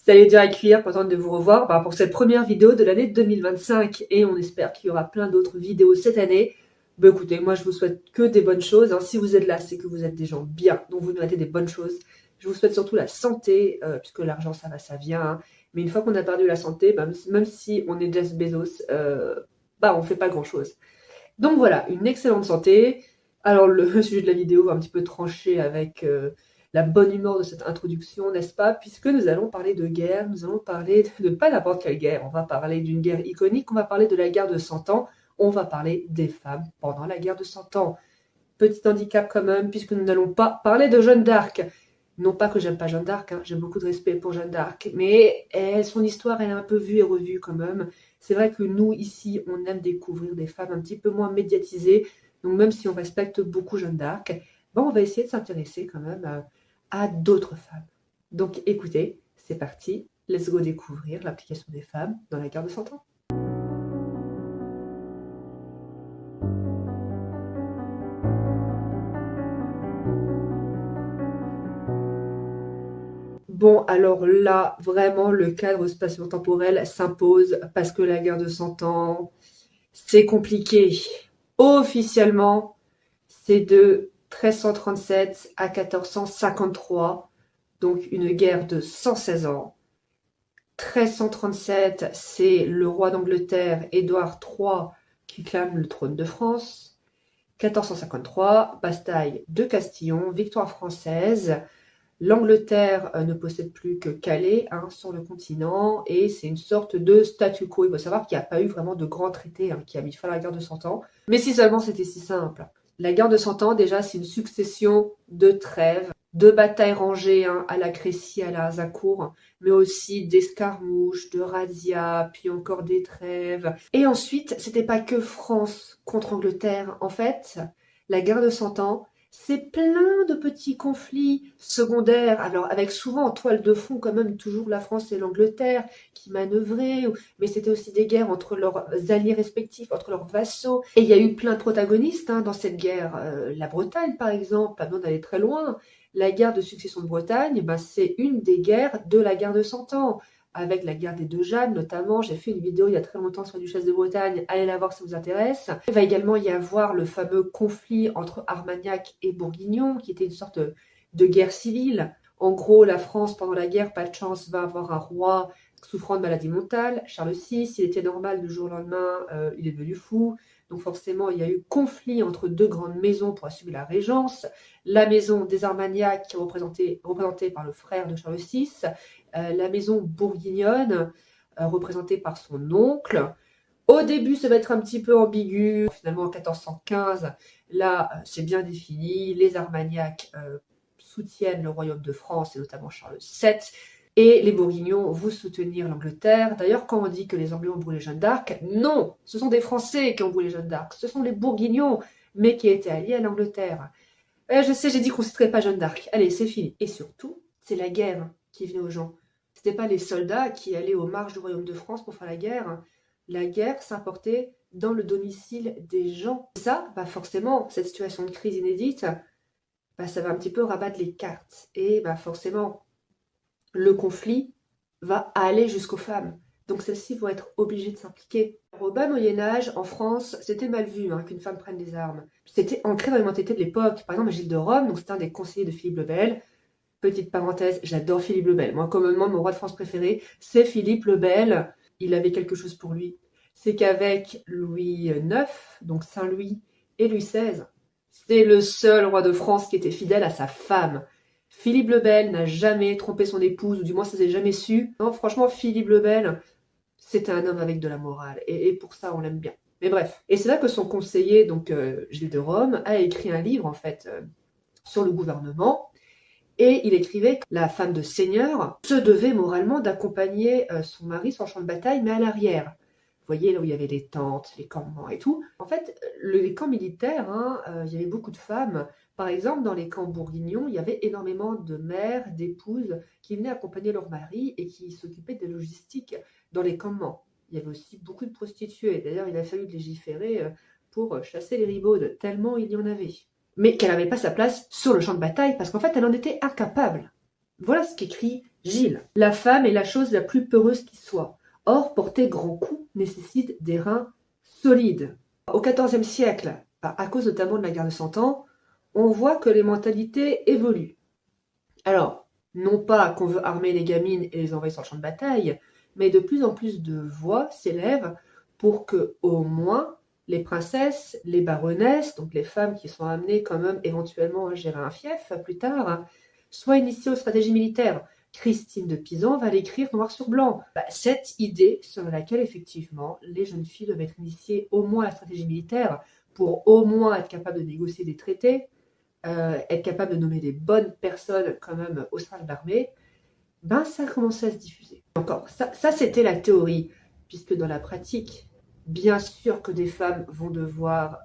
Salut dur à cuire, contente de vous revoir pour cette première vidéo de l'année 2025 et on espère qu'il y aura plein d'autres vidéos cette année. Écoutez, moi je vous souhaite que des bonnes choses, hein. Si vous êtes là, c'est que vous êtes des gens bien, donc vous méritez des bonnes choses. Je vous souhaite surtout la santé, puisque l'argent ça va, ça vient, hein. Mais une fois qu'on a perdu la santé, même si on est Jeff Bezos, on fait pas grand chose. Donc voilà, une excellente santé. Alors le sujet de la vidéo va un petit peu trancher avec la bonne humeur de cette introduction, n'est-ce pas? Puisque nous allons parler de guerre, nous allons parler de pas n'importe quelle guerre, on va parler d'une guerre iconique, on va parler de la guerre de 100 ans, on va parler des femmes pendant la guerre de 100 ans. Petit handicap quand même, puisque nous n'allons pas parler de Jeanne d'Arc. Non pas que j'aime pas Jeanne d'Arc, hein, j'ai beaucoup de respect pour Jeanne d'Arc, mais son histoire elle est un peu vue et revue quand même. C'est vrai que nous ici on aime découvrir des femmes un petit peu moins médiatisées, donc même si on respecte beaucoup Jeanne d'Arc, on va essayer de s'intéresser quand même à d'autres femmes. Donc écoutez, c'est parti, let's go découvrir l'application des femmes dans la guerre de 100 ans. Bon, alors là, vraiment, le cadre spatio-temporel s'impose parce que la guerre de 100 ans, c'est compliqué. Officiellement, c'est de 1337 à 1453, donc une guerre de 116 ans. 1337, c'est le roi d'Angleterre, Édouard III, qui clame le trône de France. 1453, bataille de Castillon, victoire française. L'Angleterre ne possède plus que Calais sur le continent et c'est une sorte de statu quo. Il faut savoir qu'il n'y a pas eu vraiment de grands traités qui a mis fin à la guerre de 100 ans. Mais si seulement c'était si simple. La guerre de 100 ans, déjà, c'est une succession de trêves, de batailles rangées à la Crécy, à la Harnoncourt, mais aussi d'escarmouches, de razzias, puis encore des trêves. Et ensuite, c'était pas que France contre Angleterre. En fait, la guerre de 100 ans, c'est plein de petits conflits secondaires, alors avec souvent en toile de fond quand même toujours la France et l'Angleterre qui manœuvraient, mais c'était aussi des guerres entre leurs alliés respectifs, entre leurs vassaux. Et il y a eu plein de protagonistes dans cette guerre. La Bretagne par exemple, pas besoin d'aller très loin. La guerre de succession de Bretagne, c'est une des guerres de la guerre de 100 ans. Avec la guerre des deux Jeannes notamment, j'ai fait une vidéo il y a très longtemps sur la duchesse de Bretagne, allez la voir si ça vous intéresse. Il va également y avoir le fameux conflit entre Armagnac et Bourguignon, qui était une sorte de guerre civile. En gros, la France, pendant la guerre, pas de chance, va avoir un roi souffrant de maladie mentale, Charles VI. Il était normal, du jour au lendemain, il est devenu fou. Donc forcément, il y a eu conflit entre deux grandes maisons pour assumer la régence. La maison des Armagnac, qui est représentée par le frère de Charles VI, la maison bourguignonne, représentée par son oncle. Au début, ça va être un petit peu ambigu. Finalement, en 1415, là, c'est bien défini. Les Armagnac soutiennent le royaume de France, et notamment Charles VII. Et les Bourguignons vont soutenir l'Angleterre. D'ailleurs, quand on dit que les Anglais ont brûlé Jeanne d'Arc, non, ce sont des Français qui ont brûlé Jeanne d'Arc. Ce sont les Bourguignons, mais qui étaient alliés à l'Angleterre. Je sais, j'ai dit qu'on ne citerait pas Jeanne d'Arc. Allez, c'est fini. Et surtout, c'est la guerre qui venait aux gens. C'était pas les soldats qui allaient aux marges du royaume de France pour faire la guerre. La guerre s'importait dans le domicile des gens. Et ça, forcément, cette situation de crise inédite, ça va un petit peu rabattre les cartes. Et forcément, le conflit va aller jusqu'aux femmes. Donc celles-ci vont être obligées de s'impliquer. Au bas Moyen-Âge, en France, c'était mal vu qu'une femme prenne des armes. C'était ancré dans les mentalités de l'époque. Par exemple, Gilles de Rome, donc c'était un des conseillers de Philippe le Bel. Petite parenthèse, j'adore Philippe le Bel. Moi, communément, mon roi de France préféré, c'est Philippe le Bel. Il avait quelque chose pour lui. C'est qu'avec Louis IX, donc Saint-Louis, et Louis XVI, c'est le seul roi de France qui était fidèle à sa femme. Philippe le Bel n'a jamais trompé son épouse, ou du moins ça s'est jamais su. Non, franchement, Philippe le Bel, c'était un homme avec de la morale, et pour ça, on l'aime bien. Mais bref. Et c'est là que son conseiller, donc Gilles de Rome, a écrit un livre, en fait, sur le gouvernement. Et il écrivait que la femme de seigneur se devait moralement d'accompagner son mari sur le champ de bataille, mais à l'arrière. Vous voyez, là où il y avait les tentes, les campements et tout. En fait, les camps militaires, il y avait beaucoup de femmes. Par exemple, dans les camps bourguignons, il y avait énormément de mères, d'épouses qui venaient accompagner leur mari et qui s'occupaient des logistiques dans les campements. Il y avait aussi beaucoup de prostituées. D'ailleurs, il a fallu légiférer pour chasser les ribaudes, tellement il y en avait. Mais qu'elle n'avait pas sa place sur le champ de bataille parce qu'en fait, elle en était incapable. Voilà ce qu'écrit Gilles. La femme est la chose la plus peureuse qui soit. Or, porter grand coup nécessite des reins solides. Au XIVe siècle, à cause notamment de la guerre de Cent Ans, on voit que les mentalités évoluent. Alors, non pas qu'on veut armer les gamines et les envoyer sur le champ de bataille, mais de plus en plus de voix s'élèvent pour que, au moins, les princesses, les baronnesses, donc les femmes qui sont amenées quand même éventuellement à gérer un fief plus tard, soient initiées aux stratégies militaires. Christine de Pisan va l'écrire noir sur blanc. Cette idée sur laquelle effectivement les jeunes filles doivent être initiées au moins à la stratégie militaire pour au moins être capables de négocier des traités, être capable de nommer des bonnes personnes quand même au sein de l'armée, ça a commencé à se diffuser. Encore, ça c'était la théorie, puisque dans la pratique, bien sûr que des femmes vont devoir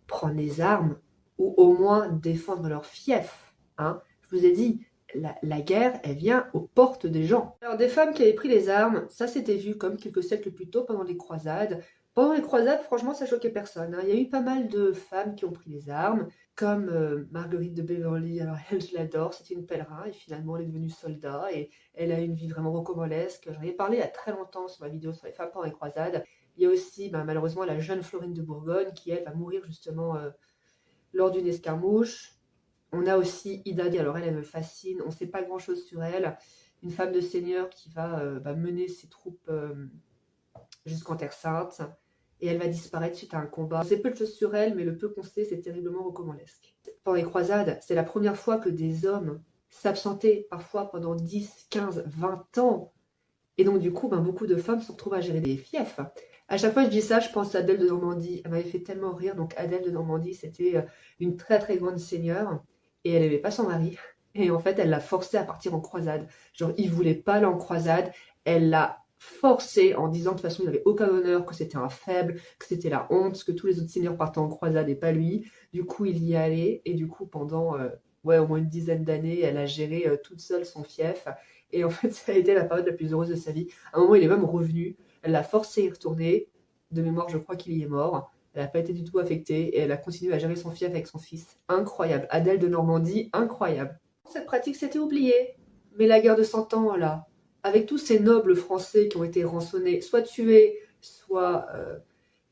prendre les armes ou au moins défendre leur fief. Hein. Je vous ai dit, la guerre, elle vient aux portes des gens. Alors des femmes qui avaient pris les armes, ça s'était vu comme quelques siècles plus tôt pendant les croisades. Pendant les croisades, franchement, ça choquait personne. Hein. Il y a eu pas mal de femmes qui ont pris les armes, comme Marguerite de Beverly. Alors elle, je l'adore, c'était une pèlerin et finalement elle est devenue soldat et elle a une vie vraiment rocambolesque. J'en ai parlé il y a très longtemps sur ma vidéo sur les femmes pendant les croisades. Il y a aussi malheureusement la jeune Florine de Bourgogne qui elle va mourir justement lors d'une escarmouche. On a aussi Ida, alors elle me fascine, on ne sait pas grand chose sur elle, une femme de seigneur qui va mener ses troupes jusqu'en Terre Sainte et elle va disparaître suite à un combat. On sait peu de choses sur elle, mais le peu qu'on sait, c'est terriblement rocambolesque. Pendant les croisades, c'est la première fois que des hommes s'absentaient parfois pendant 10, 15, 20 ans. Et donc du coup, beaucoup de femmes se retrouvent à gérer des fiefs. À chaque fois que je dis ça, je pense à Adèle de Normandie. Elle m'avait fait tellement rire. Donc Adèle de Normandie, c'était une très très grande seigneur. Et elle n'aimait pas son mari. Et en fait, elle l'a forcé à partir en croisade. Genre, il voulait pas aller en croisade. Elle l'a forcé en disant de toute façon, il n'avait aucun honneur, que c'était un faible, que c'était la honte, que tous les autres seigneurs partaient en croisade et pas lui. Du coup, il y allait. Et du coup, pendant au moins une dizaine d'années, elle a géré toute seule son fief. Et en fait, ça a été la période la plus heureuse de sa vie. À un moment, il est même revenu. Elle l'a forcé à y retourner. De mémoire, je crois qu'il y est mort. Elle n'a pas été du tout affectée et elle a continué à gérer son fief avec son fils. Incroyable. Adèle de Normandie, incroyable. Cette pratique s'était oubliée. Mais la guerre de Cent Ans, là, avec tous ces nobles français qui ont été rançonnés, soit tués, soit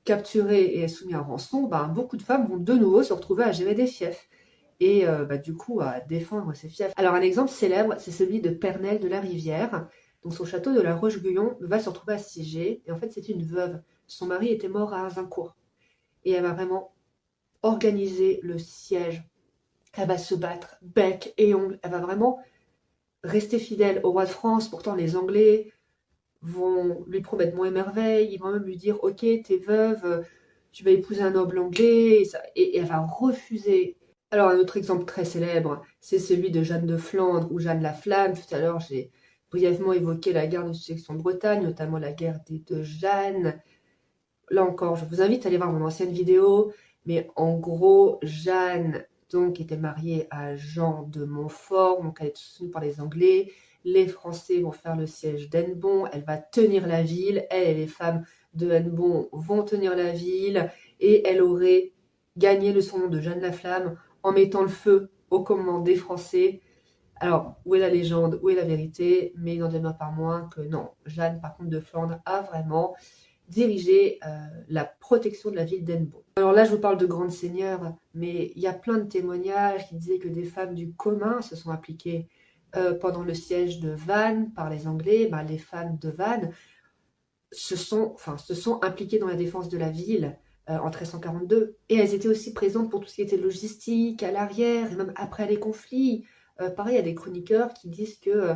capturés et soumis à rançon, beaucoup de femmes vont de nouveau se retrouver à gérer des fiefs. Et du coup à défendre ses fiefs. Alors un exemple célèbre, c'est celui de Pernelle de la Rivière. Donc son château de la Roche-Guyon va se retrouver assiégé. Et en fait, c'est une veuve. Son mari était mort à Azincourt. Et elle va vraiment organiser le siège. Elle va se battre bec et ongles. Elle va vraiment rester fidèle au roi de France. Pourtant, les Anglais vont lui promettre monts et merveilles. Ils vont même lui dire « Ok, t'es veuve, tu vas épouser un noble anglais. » Et elle va refuser. Alors, un autre exemple très célèbre, c'est celui de Jeanne de Flandre ou Jeanne la Flamme. Tout à l'heure, j'ai brièvement évoqué la guerre de succession de Bretagne, notamment la guerre des deux Jeannes. Là encore, je vous invite à aller voir mon ancienne vidéo, mais en gros, Jeanne donc était mariée à Jean de Montfort, donc elle est soutenue par les Anglais. Les Français vont faire le siège d'Hennebont, elle va tenir la ville, elle et les femmes de Hennebont vont tenir la ville, et elle aurait gagné le surnom de Jeanne la Flamme en mettant le feu au commandement des Français. Alors, où est la légende, où est la vérité? Mais il n'en demeure pas moins que non, Jeanne, par contre, de Flandre a vraiment dirigé la protection de la ville d'Hennebont. Alors là, je vous parle de grandes seigneurs, mais il y a plein de témoignages qui disaient que des femmes du commun se sont impliquées pendant le siège de Vannes par les Anglais. Les femmes de Vannes se sont impliquées dans la défense de la ville en 1342. Et elles étaient aussi présentes pour tout ce qui était logistique, à l'arrière, et même après les conflits. Pareil, il y a des chroniqueurs qui disent que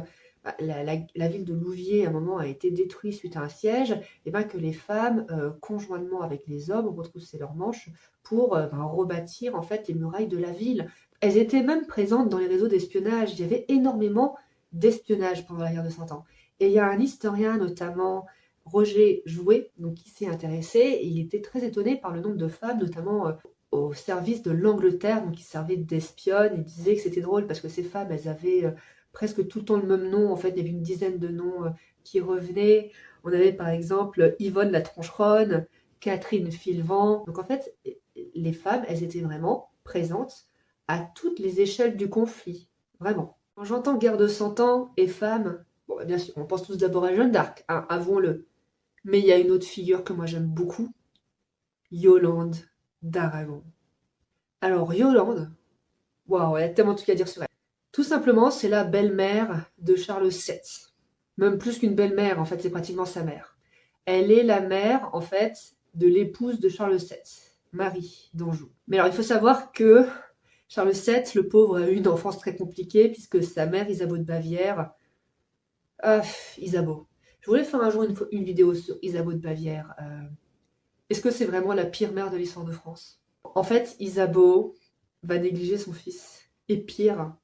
la ville de Louviers, à un moment, a été détruite suite à un siège, et que les femmes, conjointement avec les hommes, ont retroussé leurs manches pour rebâtir en fait les murailles de la ville. Elles étaient même présentes dans les réseaux d'espionnage. Il y avait énormément d'espionnage pendant la guerre de Cent Ans. Et il y a un historien, notamment Roger Jouet, donc, qui s'est intéressé, et il était très étonné par le nombre de femmes, notamment au service de l'Angleterre, donc qui servaient d'espionnes. Il disait que c'était drôle parce que ces femmes, elles avaient presque tout le temps le même nom. En fait, il y avait une dizaine de noms qui revenaient. On avait par exemple Yvonne la Troncheronne, Catherine Filevent. Donc en fait, les femmes, elles étaient vraiment présentes à toutes les échelles du conflit. Vraiment. Quand j'entends guerre de 100 ans et femmes, bon, bah, bien sûr, on pense tous d'abord à Jeanne d'Arc, hein, avouons-le. Mais il y a une autre figure que moi j'aime beaucoup, Yolande d'Aragon. Alors, Yolande, waouh, il y a tellement de trucs à dire sur elle. Tout simplement, c'est la belle-mère de Charles VII. Même plus qu'une belle-mère, en fait, c'est pratiquement sa mère. Elle est la mère, en fait, de l'épouse de Charles VII, Marie d'Anjou. Mais alors, il faut savoir que Charles VII, le pauvre, a eu une enfance très compliquée, puisque sa mère, Isabeau de Bavière... Ah, Isabeau. Je voulais faire un jour une vidéo sur Isabeau de Bavière. Est-ce que c'est vraiment la pire mère de l'histoire de France? En fait, Isabeau va négliger son fils. Et pire,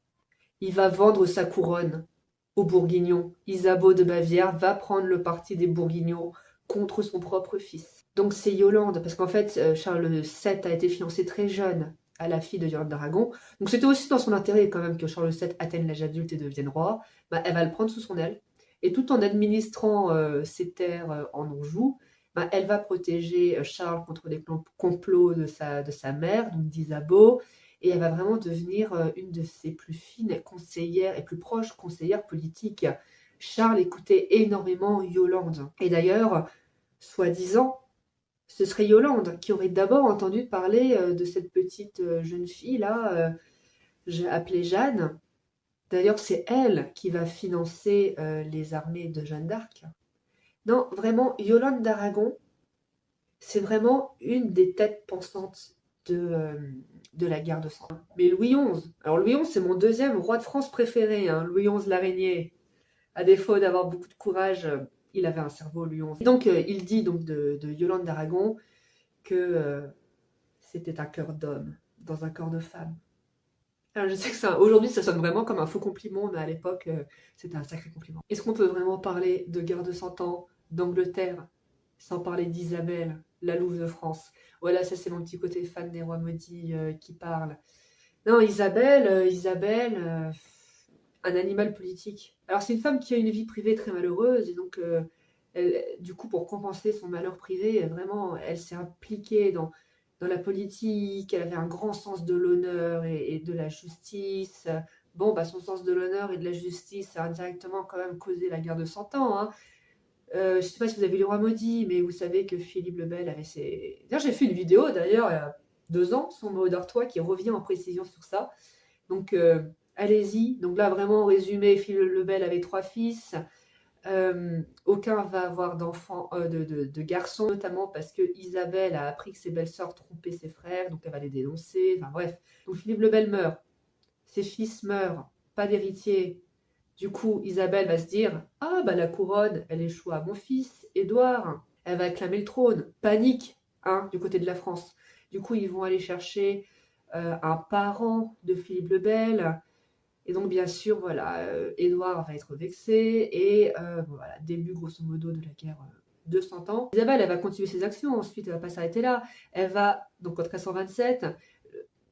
il va vendre sa couronne aux Bourguignons. Isabeau de Bavière va prendre le parti des Bourguignons contre son propre fils. Donc c'est Yolande, parce qu'en fait, Charles VII a été fiancé très jeune à la fille de Yolande d'Aragon. Donc c'était aussi dans son intérêt quand même que Charles VII atteigne l'âge adulte et devienne roi. Bah, elle va le prendre sous son aile. Et tout en administrant ses terres en Anjou, bah, elle va protéger Charles contre les complots de sa mère, donc d'Isabeau, et elle va vraiment devenir une de ses plus fines conseillères et plus proches conseillères politiques. Charles écoutait énormément Yolande. Et d'ailleurs, soi-disant, ce serait Yolande qui aurait d'abord entendu parler de cette petite jeune fille-là, appelée Jeanne. D'ailleurs, c'est elle qui va financer les armées de Jeanne d'Arc. Non, vraiment, Yolande d'Aragon, c'est vraiment une des têtes pensantes de la guerre de Cent Ans. Mais Louis XI, alors Louis XI, c'est mon deuxième roi de France préféré, hein, Louis XI l'araignée. À défaut d'avoir beaucoup de courage, il avait un cerveau, Louis XI. Et donc, il dit donc de Yolande d'Aragon que c'était un cœur d'homme dans un corps de femme. Alors, je sais que aujourd'hui, ça sonne vraiment comme un faux compliment, mais à l'époque, c'était un sacré compliment. Est-ce qu'on peut vraiment parler de guerre de 100 ans, d'Angleterre, sans parler d'Isabelle, la louve de France? Voilà, ça c'est mon petit côté fan des rois maudits qui parle. Non, Isabelle, un animal politique. Alors c'est une femme qui a une vie privée très malheureuse, et donc du coup, pour compenser son malheur privé, vraiment, elle s'est impliquée dans la politique, elle avait un grand sens de l'honneur et de la justice. Bon, bah, son sens de l'honneur et de la justice a indirectement quand même causé la guerre de 100 ans, hein. Je ne sais pas si vous avez lu Le Roi Maudit, mais vous savez que Philippe le Bel avait ses... D'ailleurs, j'ai fait une vidéo, d'ailleurs, il y a 2 ans, sur Mot d'Artois, qui revient en précision sur ça. Donc, allez-y. Donc là, vraiment, en résumé, Philippe le Bel avait 3 fils. Aucun va avoir d'enfants, de garçons, notamment parce que Isabelle a appris que ses belles-sœurs trompaient ses frères, donc elle va les dénoncer. Enfin bref. Donc Philippe le Bel meurt. Ses fils meurent. Pas d'héritier. Du coup, Isabelle va se dire: ah, bah la couronne, elle échoue à mon fils, Édouard. Elle va acclamer le trône. Panique, hein, du côté de la France. Du coup, ils vont aller chercher un parent de Philippe le Bel. Et donc, bien sûr, voilà, Édouard va être vexé. Et voilà, début, grosso modo, de la guerre de 100 ans. Isabelle, elle va continuer ses actions. Ensuite, elle va pas s'arrêter là. Elle va, donc en 1327,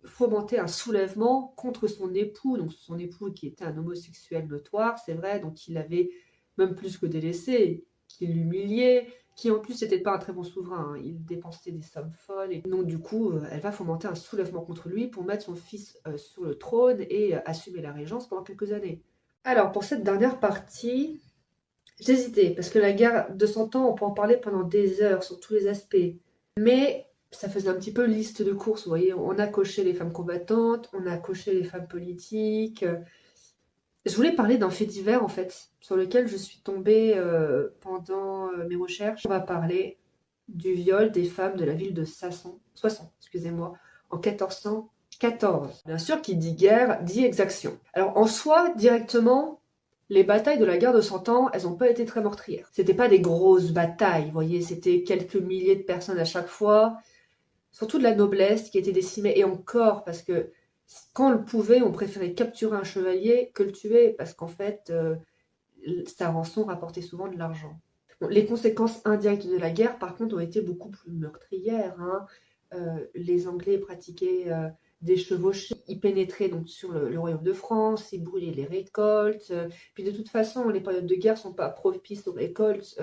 fomenter un soulèvement contre son époux, donc son époux qui était un homosexuel notoire, c'est vrai, donc il avait même plus que délaissé, qui l'humiliait, qui en plus n'était pas un très bon souverain, hein. Il dépensait des sommes folles, et donc du coup, elle va fomenter un soulèvement contre lui pour mettre son fils sur le trône et assumer la régence pendant quelques années. Alors, pour cette dernière partie, j'hésitais, parce que la guerre de 100 ans, on peut en parler pendant des heures, sur tous les aspects, mais ça faisait un petit peu liste de courses, vous voyez, on a coché les femmes combattantes, on a coché les femmes politiques. Je voulais parler d'un fait divers, en fait, sur lequel je suis tombée pendant mes recherches. On va parler du viol des femmes de la ville de Soissons, excusez-moi, en 1414. Bien sûr, qui dit guerre, dit exaction. Alors, en soi, directement, les batailles de la guerre de 100 ans, elles n'ont pas été très meurtrières. C'était pas des grosses batailles, vous voyez, c'était quelques milliers de personnes à chaque fois. Surtout de la noblesse qui était décimée, et encore, parce que quand on le pouvait, on préférait capturer un chevalier que le tuer, parce qu'en fait, sa rançon rapportait souvent de l'argent. Bon, les conséquences indirectes de la guerre, par contre, ont été beaucoup plus meurtrières, hein. Les Anglais pratiquaient des chevauchées, ils pénétraient donc sur le royaume de France, ils brûlaient les récoltes. Puis de toute façon, les périodes de guerre ne sont pas propices aux récoltes.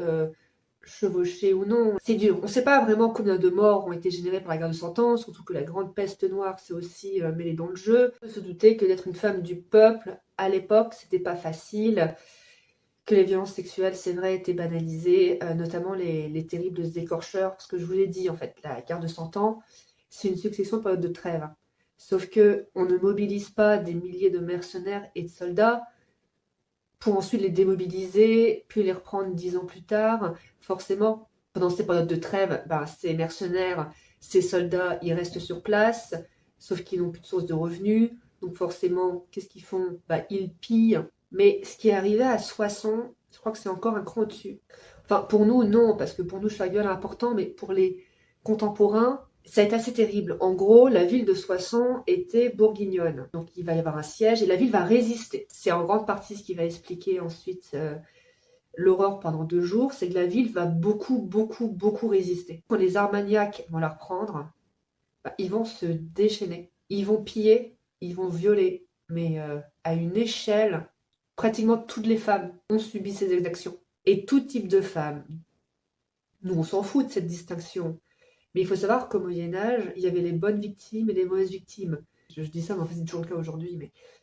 chevauchés ou non. C'est dur. On ne sait pas vraiment combien de morts ont été générés par la guerre de Cent Ans, surtout que la grande peste noire s'est aussi mêlée dans le jeu. On peut se douter que d'être une femme du peuple, à l'époque, c'était pas facile, que les violences sexuelles, c'est vrai, étaient banalisées, notamment les terribles écorcheurs, parce que je vous l'ai dit, en fait, la guerre de Cent Ans, c'est une succession de périodes de trêve. Sauf que on ne mobilise pas des milliers de mercenaires et de soldats pour ensuite les démobiliser, puis les reprendre 10 ans plus tard. Forcément, pendant ces périodes de trêve, ces mercenaires, ces soldats, ils restent sur place, sauf qu'ils n'ont plus de source de revenus. Donc forcément, qu'est-ce qu'ils font? Ils pillent. Mais ce qui est arrivé à Soissons, je crois que c'est encore un cran au-dessus. Enfin, pour nous, non, parce que pour nous, Schwagwell est important, mais pour les contemporains, ça a été assez terrible. En gros, la ville de Soissons était bourguignonne. Donc il va y avoir un siège et la ville va résister. C'est en grande partie ce qui va expliquer ensuite l'horreur pendant 2 jours. C'est que la ville va beaucoup résister. Quand les Armagnacs vont la reprendre, ils vont se déchaîner. Ils vont piller, ils vont violer. Mais à une échelle, pratiquement toutes les femmes ont subi ces exactions. Et tout type de femmes. Nous, on s'en fout de cette distinction. Mais il faut savoir qu'au Moyen-Âge, il y avait les bonnes victimes et les mauvaises victimes. Je dis ça, mais en fait, c'est toujours le cas aujourd'hui.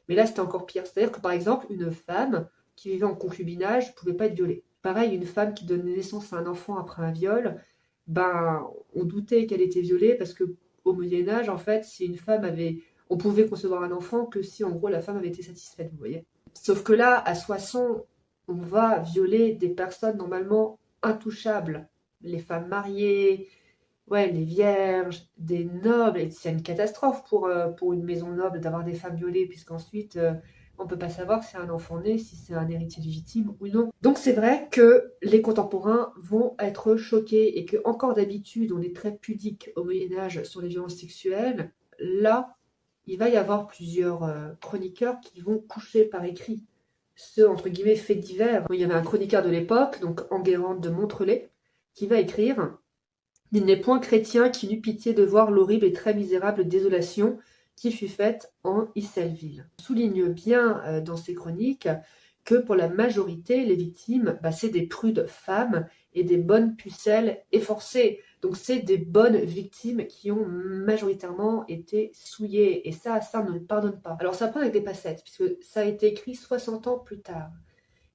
Mais là, c'était encore pire. C'est-à-dire que, par exemple, une femme qui vivait en concubinage ne pouvait pas être violée. Pareil, une femme qui donnait naissance à un enfant après un viol, on doutait qu'elle était violée parce que au Moyen-Âge, en fait, si une femme avait... On pouvait concevoir un enfant que si, en gros, la femme avait été satisfaite, vous voyez. Sauf que là, à Soissons, on va violer des personnes normalement intouchables. Les femmes mariées, ouais, les vierges, des nobles, et c'est une catastrophe pour une maison noble d'avoir des femmes violées, puisqu'ensuite, on ne peut pas savoir si c'est un enfant né, si c'est un héritier légitime ou non. Donc c'est vrai que les contemporains vont être choqués, et que encore d'habitude, on est très pudique au Moyen-Âge sur les violences sexuelles. Là, il va y avoir plusieurs chroniqueurs qui vont coucher par écrit ce, entre guillemets, faits divers. Il y avait un chroniqueur de l'époque, donc Enguerrand de Montrelay, qui va écrire: il n'est point chrétien qui n'eut pitié de voir l'horrible et très misérable désolation qui fut faite en Issel-Ville. On souligne bien dans ces chroniques que pour la majorité, les victimes, c'est des prudes femmes et des bonnes pucelles efforcées. Donc c'est des bonnes victimes qui ont majoritairement été souillées. Et ça on ne le pardonne pas. Alors ça prend avec des passettes, puisque ça a été écrit 60 ans plus tard.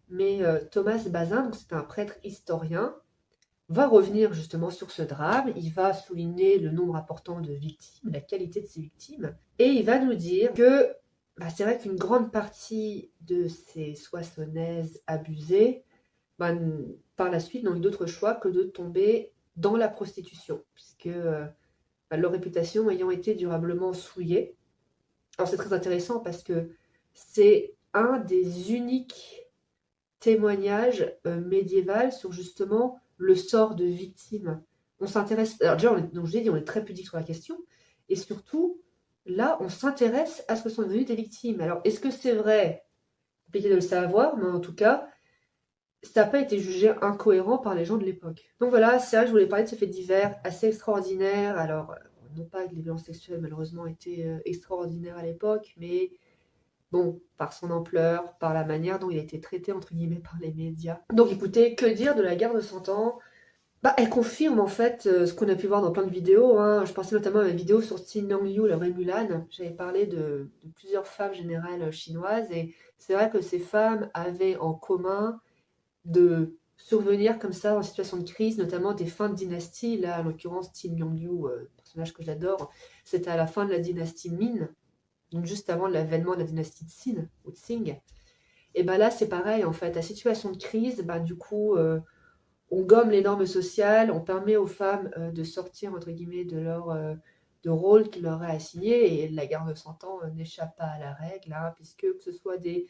Mais Thomas Bazin, donc c'est un prêtre historien, va revenir justement sur ce drame, il va souligner le nombre important de victimes, la qualité de ces victimes, et il va nous dire que c'est vrai qu'une grande partie de ces Soissonnaises abusées, par la suite, n'ont eu d'autre choix que de tomber dans la prostitution, puisque leur réputation ayant été durablement souillée. Alors c'est très intéressant parce que c'est un des uniques témoignages médiévaux sur justement le sort de victime. On s'intéresse. Alors, déjà, donc je l'ai dit, on est très pudique sur la question. Et surtout, là, on s'intéresse à ce que sont devenues des victimes. Alors, est-ce que c'est vrai? Compliqué de le savoir, mais en tout cas, ça n'a pas été jugé incohérent par les gens de l'époque. Donc voilà, c'est vrai que je voulais parler de ce fait divers assez extraordinaire. Alors, non pas que les violences sexuelles, malheureusement, étaient extraordinaires à l'époque, mais bon, par son ampleur, par la manière dont il a été traité, entre guillemets, par les médias. Donc écoutez, que dire de la guerre de Cent Ans? Elle confirme en fait ce qu'on a pu voir dans plein de vidéos. Je pensais notamment à ma vidéo sur Qin Liu, la vraie Mulan. J'avais parlé de plusieurs femmes générales chinoises, et c'est vrai que ces femmes avaient en commun de survenir comme ça en situation de crise, notamment des fins de dynastie. Là, en l'occurrence, Qin Liu, personnage que j'adore, c'était à la fin de la dynastie Ming, donc juste avant l'avènement de la dynastie Qin ou Qing. Et là c'est pareil en fait, la situation de crise, du coup on gomme les normes sociales, on permet aux femmes de sortir entre guillemets de leur de rôle qui leur est assigné, et la guerre de Cent Ans n'échappe pas à la règle, puisque que ce soit des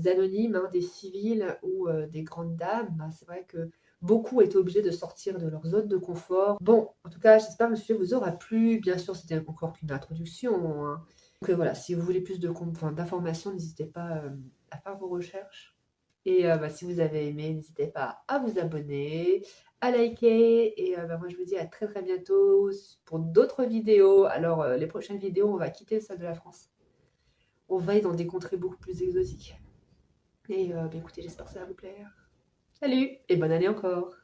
anonymes, des civils ou des grandes dames, c'est vrai que beaucoup étaient obligés de sortir de leur zone de confort. Bon, en tout cas, j'espère que le sujet vous aura plu. Bien sûr, c'était encore qu'une introduction. Donc voilà, si vous voulez plus d'informations, n'hésitez pas à faire vos recherches. Et si vous avez aimé, n'hésitez pas à vous abonner, à liker. Et moi, je vous dis à très très bientôt pour d'autres vidéos. Alors, les prochaines vidéos, on va quitter le sol de la France. On va aller dans des contrées beaucoup plus exotiques. Et écoutez, j'espère que ça va vous plaire. Salut et bonne année encore!